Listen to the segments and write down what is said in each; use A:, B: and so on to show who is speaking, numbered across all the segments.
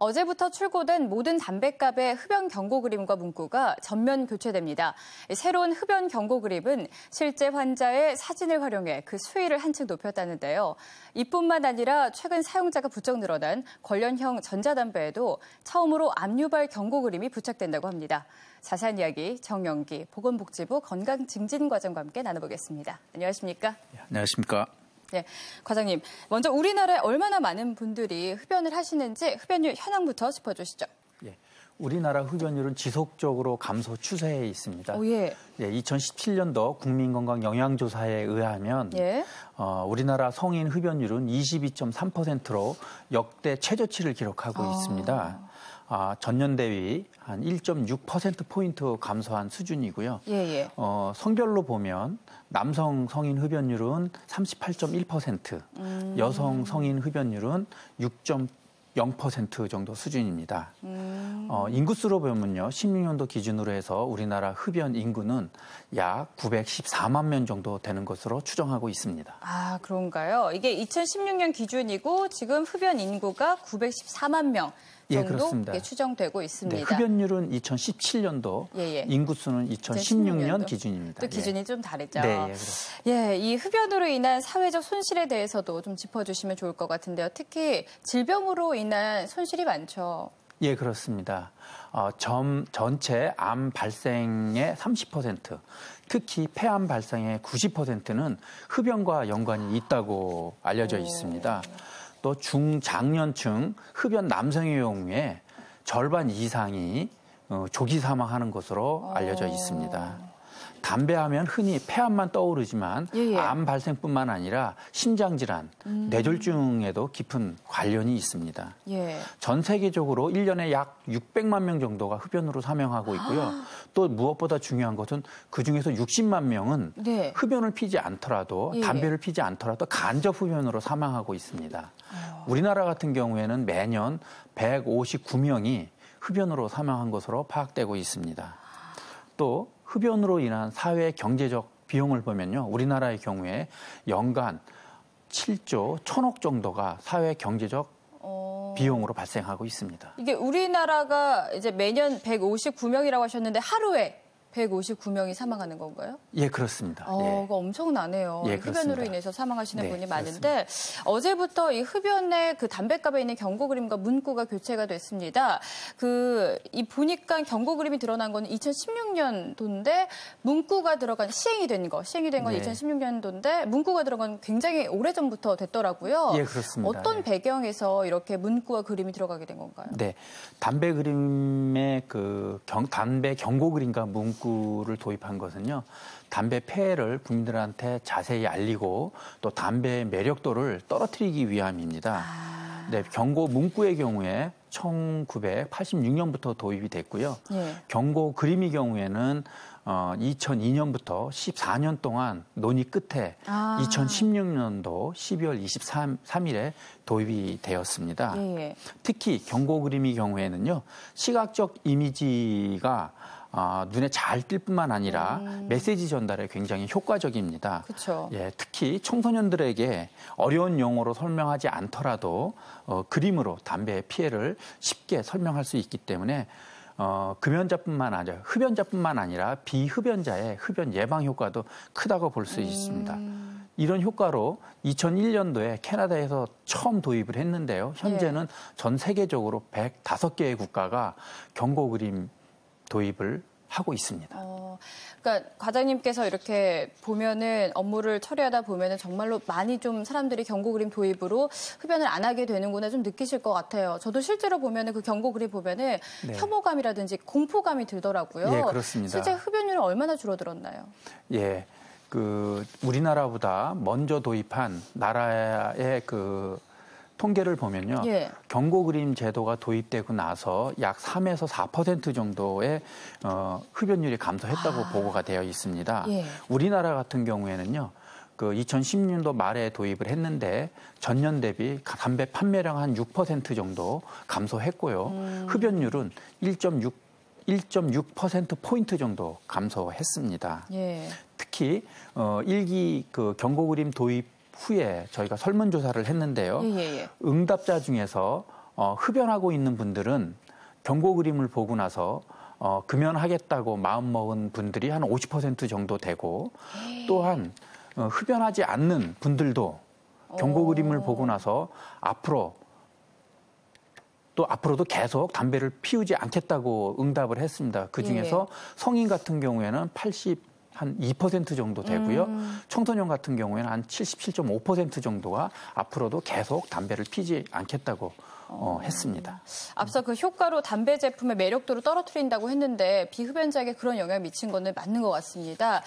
A: 어제부터 출고된 모든 담뱃값의 흡연 경고 그림과 문구가 전면 교체됩니다. 새로운 흡연 경고 그림은 실제 환자의 사진을 활용해 그 수위를 한층 높였다는데요. 이뿐만 아니라 최근 사용자가 부쩍 늘어난 관련형 전자담배에도 처음으로 압류발 경고 그림이 부착된다고 합니다. 자세한 이야기 정영기 보건복지부 건강증진과장과 함께 나눠보겠습니다. 안녕하십니까?
B: 안녕하십니까?
A: 네, 과장님, 먼저 우리나라에 얼마나 많은 분들이 흡연을 하시는지 흡연율 현황부터 짚어주시죠.
B: 예, 우리나라 흡연율은 지속적으로 감소 추세에 있습니다.
A: 예.
B: 2017년도 국민건강영양조사에 의하면 우리나라 성인 흡연율은 22.3%로 역대 최저치를 기록하고 있습니다. 전년 대비 한 1.6%포인트 감소한 수준이고요. 성별로 보면 남성 성인 흡연율은 38.1%, 여성 성인 흡연율은 6.0% 정도 수준입니다. 인구수로 보면요, 16년도 기준으로 해서 우리나라 흡연 인구는 약 914만 명 정도 되는 것으로 추정하고 있습니다.
A: 아, 그런가요? 이게 2016년 기준이고 지금 흡연 인구가 914만 명. 정도 추정되고 있습니다.
B: 네, 흡연율은 2017년도, 인구수는 2016년 기준입니다.
A: 또 기준이 좀 다르죠.
B: 네,
A: 이 흡연으로 인한 사회적 손실에 대해서도 좀 짚어주시면 좋을 것 같은데요. 특히 질병으로 인한 손실이 많죠.
B: 예, 그렇습니다. 전체 암 발생의 30%, 특히 폐암 발생의 90%는 흡연과 연관이 있다고 알려져 있습니다. 또 중장년층 흡연 남성의 경우에 절반 이상이 조기 사망하는 것으로 알려져 있습니다. 담배하면 흔히 폐암만 떠오르지만 암 발생뿐만 아니라 심장질환, 뇌졸중에도 깊은 관련이 있습니다. 전 세계적으로 1년에 약 600만 명 정도가 흡연으로 사망하고 있고요. 또 무엇보다 중요한 것은 그중에서 60만 명은 흡연을 피지 않더라도 담배를 피지 않더라도 간접 흡연으로 사망하고 있습니다. 우리나라 같은 경우에는 매년 159명이 흡연으로 사망한 것으로 파악되고 있습니다. 또 흡연으로 인한 사회 경제적 비용을 보면요, 우리나라의 경우에 연간 7조 1천억 정도가 사회 경제적 비용으로 발생하고 있습니다.
A: 이게 우리나라가 이제 매년 159명이라고 하셨는데 하루에 159명이 사망하는 건가요?
B: 예, 그렇습니다.
A: 그거 엄청나네요. 흡연으로
B: 그렇습니다.
A: 인해서 사망하시는 분이 많은데 어제부터 이 흡연의 그 담뱃값에 있는 경고 그림과 문구가 교체가 됐습니다. 이 보니까 경고 그림이 드러난 건 2016년도인데 문구가 들어간 시행이 된 건 2016년도인데 문구가 들어간 건 굉장히 오래전부터 됐더라고요.
B: 예, 그렇습니다.
A: 어떤 배경에서 이렇게 문구와 그림이 들어가게 된 건가요?
B: 네, 담배 그림의 담배 경고 그림과 문구를 도입한 것은요, 담배 폐해를 국민들한테 자세히 알리고 또 담배의 매력도를 떨어뜨리기 위함입니다. 네, 경고 문구의 경우에 1986년부터 도입이 됐고요. 경고 그림의 경우에는 2002년부터 14년 동안 논의 끝에 2016년도 12월 23일에 도입이 되었습니다. 특히 경고 그림의 경우에는요, 시각적 이미지가 눈에 잘 띌 뿐만 아니라 메시지 전달에 굉장히 효과적입니다. 특히 청소년들에게 어려운 용어로 설명하지 않더라도 그림으로 담배의 피해를 쉽게 설명할 수 있기 때문에 흡연자뿐만 아니라 비흡연자의 흡연 예방 효과도 크다고 볼 수 있습니다. 이런 효과로 2001년도에 캐나다에서 처음 도입을 했는데요. 현재는 전 세계적으로 105개의 국가가 경고 그림 도입을 하고 있습니다.
A: 그러니까 과장님께서 이렇게 보면은 업무를 처리하다 보면은 정말로 많이 좀 사람들이 경고 그림 도입으로 흡연을 안 하게 되는구나 좀 느끼실 것 같아요. 저도 실제로 보면은 그 경고 그림 보면은 혐오감이라든지 공포감이 들더라고요.
B: 예, 그렇습니다.
A: 실제 흡연율은 얼마나 줄어들었나요?
B: 예, 우리나라보다 먼저 도입한 나라의 통계를 보면요. 경고 그림 제도가 도입되고 나서 약 3에서 4% 정도의 흡연율이 감소했다고 보고가 되어 있습니다. 우리나라 같은 경우에는요. 2016년도 말에 도입을 했는데 전년 대비 담배 판매량 한 6% 정도 감소했고요. 흡연율은 1.6%포인트 정도 감소했습니다. 특히 1기 경고 그림 도입 후에 저희가 설문조사를 했는데요. 응답자 중에서 흡연하고 있는 분들은 경고 그림을 보고 나서 금연하겠다고 마음먹은 분들이 한 50% 정도 되고 또한 흡연하지 않는 분들도 경고 그림을 보고 나서 앞으로도 계속 담배를 피우지 않겠다고 응답을 했습니다. 그중에서 성인 같은 경우에는 82% 정도 되고요. 청소년 같은 경우에는 한 77.5% 정도가 앞으로도 계속 담배를 피지 않겠다고 했습니다.
A: 앞서 그 효과로 담배 제품의 매력도를 떨어뜨린다고 했는데 비흡연자에게 그런 영향을 미친 거는 맞는 것 같습니다.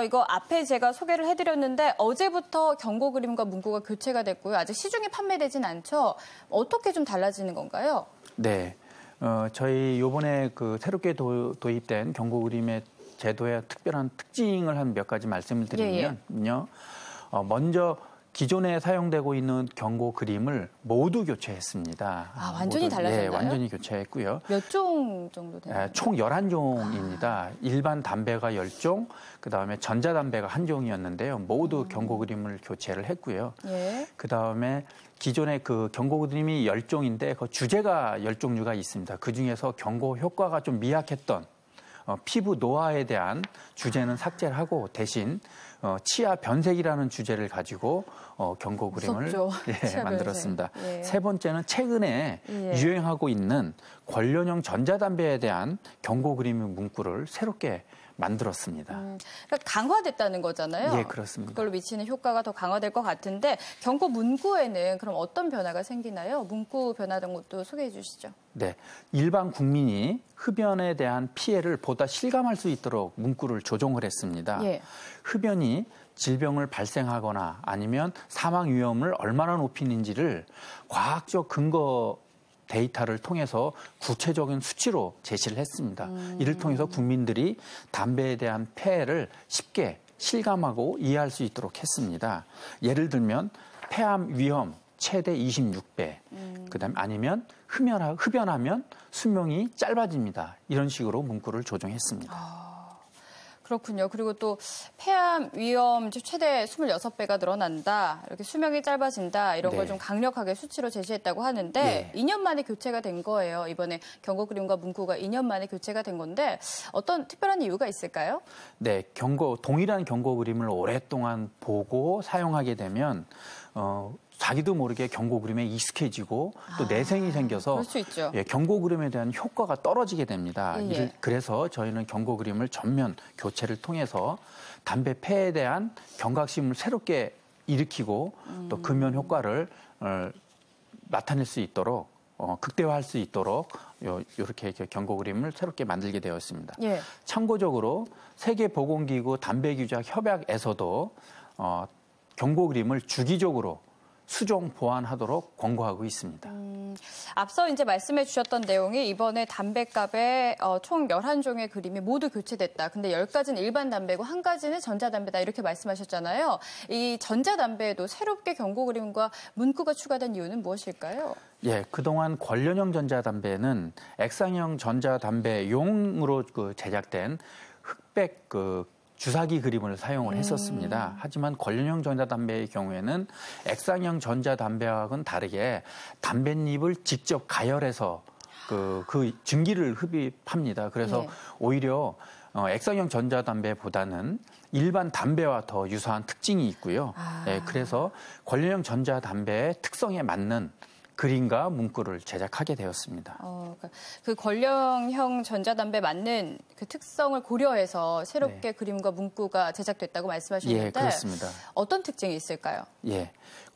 A: 이거 앞에 제가 소개를 해드렸는데 어제부터 경고 그림과 문구가 교체가 됐고요. 아직 시중에 판매되진 않죠. 어떻게 좀 달라지는 건가요?
B: 네, 저희 이번에 그 새롭게 도입된 경고 그림의 제도의 특별한 특징을 한 몇 가지 말씀을 드리면요. 먼저 기존에 사용되고 있는 경고 그림을 모두 교체했습니다.
A: 완전히 달라졌나요?
B: 네, 완전히 교체했고요.
A: 몇 종 정도 되나요?
B: 총 11종입니다. 일반 담배가 10종, 그다음에 전자담배가 1종이었는데요. 모두 경고 그림을 교체를 했고요. 그다음에 기존에 그 경고 그림이 10종인데 그 주제가 10종류가 있습니다. 그중에서 경고 효과가 좀 미약했던 피부 노화에 대한 주제는 삭제를 하고 대신 치아 변색이라는 주제를 가지고 경고 그림을 만들었습니다. 세 번째는 최근에 유행하고 있는 관련형 전자담배에 대한 경고 그림의 문구를 새롭게 만들었습니다.
A: 그러니까 강화됐다는 거잖아요.
B: 예, 그렇습니다.
A: 그걸로 미치는 효과가 더 강화될 것 같은데 경고 문구에는 그럼 어떤 변화가 생기나요? 문구 변화된 것도 소개해 주시죠.
B: 네, 일반 국민이 흡연에 대한 피해를 보다 실감할 수 있도록 문구를 조정을 했습니다. 흡연이 질병을 발생하거나 아니면 사망 위험을 얼마나 높이는지를 과학적 근거 데이터를 통해서 구체적인 수치로 제시를 했습니다. 이를 통해서 국민들이 담배에 대한 폐해를 쉽게 실감하고 이해할 수 있도록 했습니다. 예를 들면 폐암 위험 최대 26배, 그다음에 아니면 흡연하면 수명이 짧아집니다. 이런 식으로 문구를 조정했습니다.
A: 그렇군요. 그리고 또 폐암 위험 최대 26배가 늘어난다. 이렇게 수명이 짧아진다. 이런 걸 좀 강력하게 수치로 제시했다고 하는데 2년 만에 교체가 된 거예요. 이번에 경고 그림과 문구가 2년 만에 교체가 된 건데 어떤 특별한 이유가 있을까요? 네,
B: 동일한 경고 그림을 오랫동안 보고 사용하게 되면 자기도 모르게 경고 그림에 익숙해지고 또 내생이 생겨서
A: 그럴 수 있죠.
B: 경고 그림에 대한 효과가 떨어지게 됩니다. 그래서 저희는 경고 그림을 전면 교체를 통해서 담배 폐에 대한 경각심을 새롭게 일으키고 또 금연 효과를 나타낼 수 있도록 극대화할 수 있도록 이렇게 경고 그림을 새롭게 만들게 되었습니다. 참고적으로 세계보건기구 담배규작 협약에서도 경고 그림을 주기적으로 수정 보완하도록 권고하고 있습니다.
A: 앞서 이제 말씀해 주셨던 내용이 이번에 담배값에 총 11종의 그림이 모두 교체됐다. 근데 10가지는 일반 담배고 1가지는 전자담배다. 이렇게 말씀하셨잖아요. 이 전자담배에도 새롭게 경고 그림과 문구가 추가된 이유는 무엇일까요?
B: 예, 그동안 관련형 전자담배는 액상형 전자담배용으로 제작된 흑백 주사기 그림을 사용을 했었습니다. 하지만 관련형 전자담배의 경우에는 액상형 전자담배와는 다르게 담뱃잎을 직접 가열해서 그 증기를 흡입합니다. 그래서 오히려 액상형 전자담배보다는 일반 담배와 더 유사한 특징이 있고요. 그래서 관련형 전자담배의 특성에 맞는 그림과 문구를 제작하게 되었습니다.
A: 그 관련형 전자담배 맞는 그 특성을 고려해서 새롭게 그림과 문구가 제작됐다고 말씀하셨는데
B: 그렇습니다.
A: 어떤 특징이 있을까요?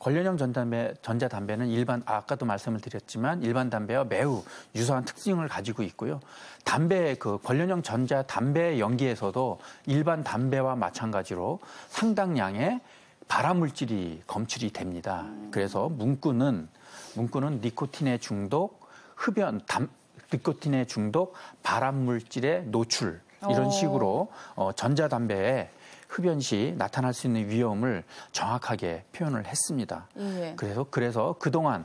B: 관련형 전자담배는 아까도 말씀을 드렸지만 일반 담배와 매우 유사한 특징을 가지고 있고요. 관련형 전자담배 연기에서도 일반 담배와 마찬가지로 상당량의 발암물질이 검출이 됩니다. 그래서 문구는 니코틴의 중독, 니코틴의 중독, 발암물질의 노출 이런 식으로 전자담배에 흡연 시 나타날 수 있는 위험을 정확하게 표현을 했습니다. 그래서 그동안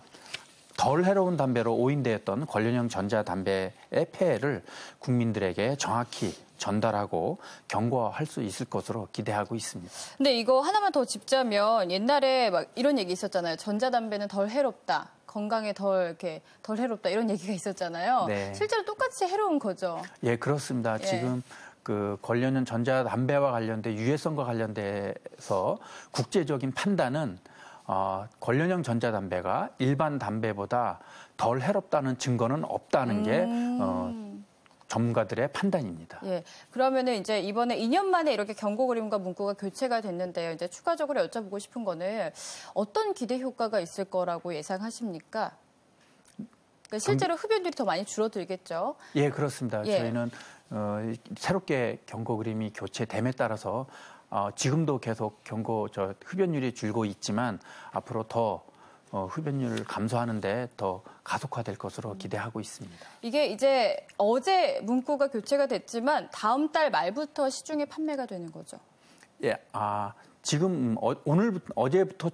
B: 덜 해로운 담배로 오인되었던 관련형 전자담배의 폐해를 국민들에게 정확히 전달하고 경고할 수 있을 것으로 기대하고 있습니다.
A: 근데 이거 하나만 더 짚자면 옛날에 막 이런 얘기 있었잖아요. 전자담배는 덜 해롭다. 건강에 덜 해롭다 이런 얘기가 있었잖아요.
B: 네.
A: 실제로 똑같이 해로운 거죠.
B: 예, 그렇습니다.
A: 예.
B: 지금 그 관련된 전자담배와 관련된 유해성과 관련돼서 국제적인 판단은 관련형 전자담배가 일반 담배보다 덜 해롭다는 증거는 없다는 게 전문가들의 판단입니다.
A: 예. 그러면은 이제 이번에 2년 만에 이렇게 경고 그림과 문구가 교체가 됐는데요. 이제 추가적으로 여쭤보고 싶은 거는 어떤 기대 효과가 있을 거라고 예상하십니까? 그러니까 실제로 흡연율이 더 많이 줄어들겠죠.
B: 예, 그렇습니다.
A: 예.
B: 저희는 새롭게 경고 그림이 교체됨에 따라서 지금도 계속 흡연율이 줄고 있지만 앞으로 더 흡연율을 감소하는데 더 가속화될 것으로 기대하고 있습니다. 이게
A: 이제 어제 문구가 교체가 됐지만 다음 달 말부터 시중에 판매가 되는 거죠?
B: 예, 지금 어제부터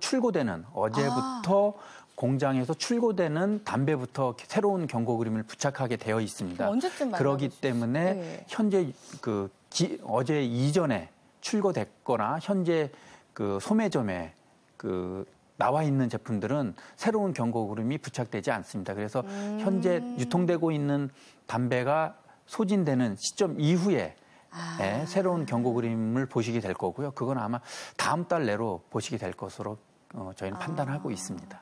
B: 공장에서 출고되는 담배부터 새로운 경고 그림을 부착하게 되어 있습니다.
A: 언제쯤
B: 그렇기 때문에
A: 네.
B: 현재 어제 이전에 출고됐거나 현재 소매점에 나와 있는 제품들은 새로운 경고 그림이 부착되지 않습니다. 그래서 현재 유통되고 있는 담배가 소진되는 시점 이후에 새로운 경고 그림을 보시게 될 거고요. 그건 아마 다음 달 내로 보시게 될 것으로 저희는 판단하고 있습니다.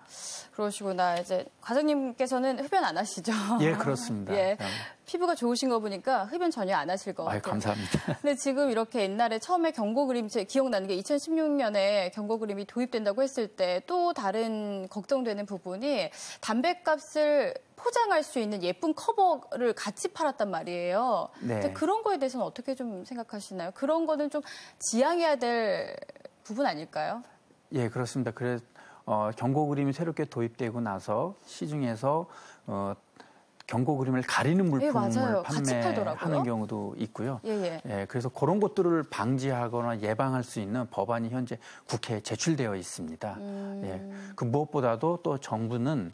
A: 그러시구나. 이제 과장님께서는 흡연 안 하시죠?
B: 예, 그렇습니다.
A: 예. 피부가 좋으신 거 보니까 흡연 전혀 안 하실 것 같아요.
B: 감사합니다.
A: 근데 지금 이렇게 옛날에 처음에 경고 그림, 제 기억나는 게 2016년에 경고 그림이 도입된다고 했을 때 또 다른 걱정되는 부분이 담배값을 포장할 수 있는 예쁜 커버를 같이 팔았단 말이에요.
B: 네.
A: 그런 거에 대해서는 어떻게 좀 생각하시나요? 그런 거는 좀 지양해야 될 부분 아닐까요?
B: 예, 그렇습니다. 그래서 경고 그림이 새롭게 도입되고 나서 시중에서 경고 그림을 가리는 물품을 판매하는 경우도 있고요. 예, 그래서 그런 것들을 방지하거나 예방할 수 있는 법안이 현재 국회에 제출되어 있습니다. 예, 그 무엇보다도 또 정부는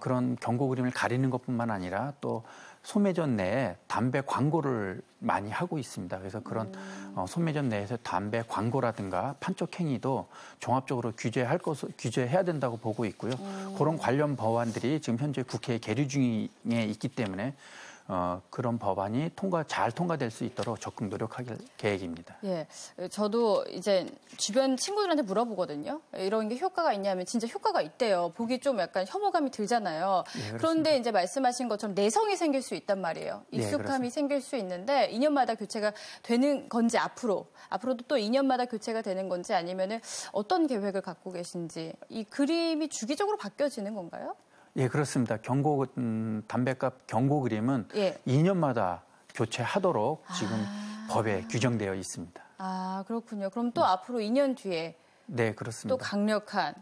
B: 그런 경고 그림을 가리는 것뿐만 아니라 또 소매점 내에 담배 광고를 많이 하고 있습니다. 그래서 그런 소매점 내에서 담배 광고라든가 판촉 행위도 종합적으로 규제해야 된다고 보고 있고요. 그런 관련 법안들이 지금 현재 국회에 계류 중에 있기 때문에 그런 법안이 잘 통과될 수 있도록 적극 노력할 계획입니다.
A: 예, 저도 이제 주변 친구들한테 물어보거든요. 이런 게 효과가 있냐면 진짜 효과가 있대요. 보기 좀 약간 혐오감이 들잖아요. 예, 그런데 이제 말씀하신 것처럼 내성이 생길 수 있단 말이에요. 익숙함이 생길 수 있는데 2년마다 교체가 되는 건지 앞으로도 또 2년마다 교체가 되는 건지 아니면은 어떤 계획을 갖고 계신지 이 그림이 주기적으로 바뀌어지는 건가요?
B: 예, 그렇습니다. 담배값 경고 그림은 2년마다 교체하도록 지금 법에 규정되어 있습니다.
A: 그렇군요. 그럼 또 앞으로 2년 뒤에
B: 네, 그렇습니다.
A: 또 강력한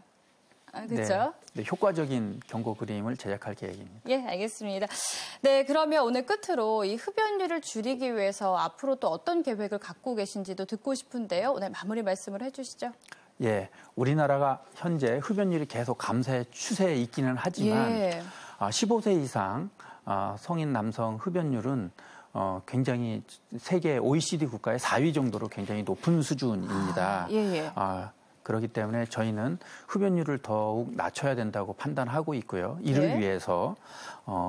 A: 그렇죠?
B: 네, 효과적인 경고 그림을 제작할 계획입니다.
A: 예, 알겠습니다. 네, 그러면 오늘 끝으로 이 흡연율을 줄이기 위해서 앞으로 또 어떤 계획을 갖고 계신지도 듣고 싶은데요. 오늘 마무리 말씀을 해주시죠.
B: 예, 우리나라가 현재 흡연율이 계속 감소의 추세에 있기는 하지만 15세 이상 성인 남성 흡연율은 굉장히 세계 OECD 국가의 4위 정도로 굉장히 높은 수준입니다. 그렇기 때문에 저희는 흡연율을 더욱 낮춰야 된다고 판단하고 있고요. 이를 위해서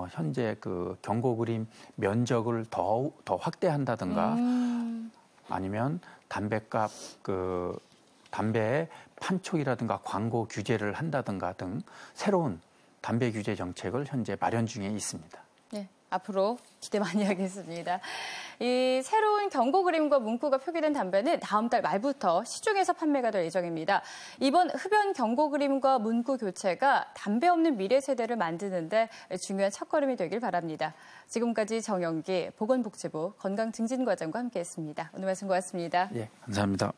B: 현재 경고 그림 면적을 더 확대한다든가 아니면 담배의 판촉이라든가 광고 규제를 한다든가 등 새로운 담배 규제 정책을 현재 마련 중에 있습니다.
A: 네, 앞으로 기대 많이 하겠습니다. 이 새로운 경고 그림과 문구가 표기된 담배는 다음 달 말부터 시중에서 판매가 될 예정입니다. 이번 흡연 경고 그림과 문구 교체가 담배 없는 미래 세대를 만드는데 중요한 첫걸음이 되길 바랍니다. 지금까지 정영기 보건복지부 건강증진과장과 함께했습니다. 오늘 말씀 고맙습니다.
B: 예, 감사합니다.